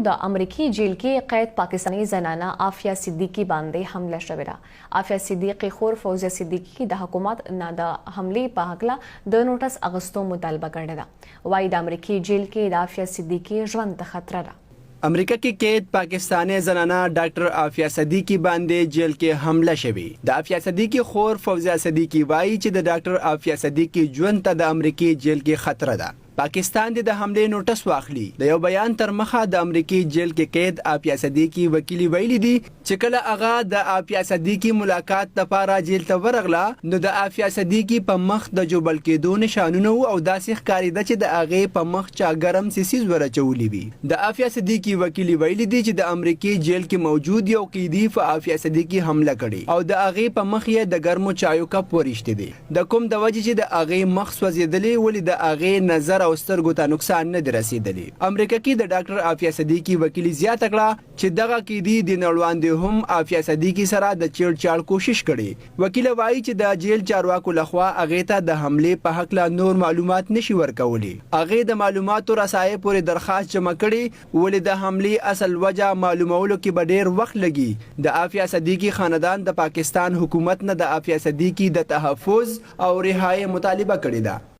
د امریکی جیل کې قید پاکستانی زنانه عافیہ صدیقی باندې حمله شوې ده. عافیہ صدیقی خور فوزیه صدیقی د حکومت نه د حملې په هکله د نوټس اغستو مطالبه کړې ده. وايي د امریکی جیل کې د عافیہ صدیقی ژوند ته خطر ده. امریکا کې قید پاکستانی زنانه ډاکٹر عافیہ صدیقی باندې جیل کې حمله شوی. د عافیہ صدیقی خور فوزیه صدیقی وایي چې د ډاکٹر عافیہ صدیقی ژوند ته د امریکی جیل کې خطر ده. پاکستان د حملې نوټس واخلي. د یو بیان تر مخه د امریکی جیل کې قید عافیہ صدیقی وکیلی ویلي دي چې کله هغه د عافیہ صدیقی ملاقات لپاره جیل ته ورغله نو د عافیہ صدیقی په مخ د جوبل کېدو نشانونه او داسې ښکارېده چې د هغې په مخ چا ګرم سیسیز ورچولي وي. د عافیہ صدیقی وکیلی ویلي دي چې د امریکی جیل کې موجود یو قیدی په عافیہ صدیقی حمله کړې او د هغې په مخ یې د ګرمو چایو کپ ورشته دي. د کوم د وجې چې د هغې مخ سوځېدلی ولې د هغې نظر او سترګو ته نقصان نه دی رسېدلی. امریکا کې د ډاکټر عافیہ صدیقی وکیلی زیاته کړه چې دغه قیدی د نړیوالو هم عافیہ صدیقی سره د چیړچاړ کوشش کړي. وکیل وایي چې د جیل چارواکو لخوا هغې ته د حملې په هکله نور معلومات نشي ورکولی. هغې د معلوماتو رسایۍ پورې درخواست جمع کړي ولې د حملې اصل وجه معلومولو کې به ډېر وخت لګي. د عافیہ صدیقی خاندان د پاکستان حکومت نه د عافیہ صدیقی د تحفظ او رهایی مطالبه کړې ده.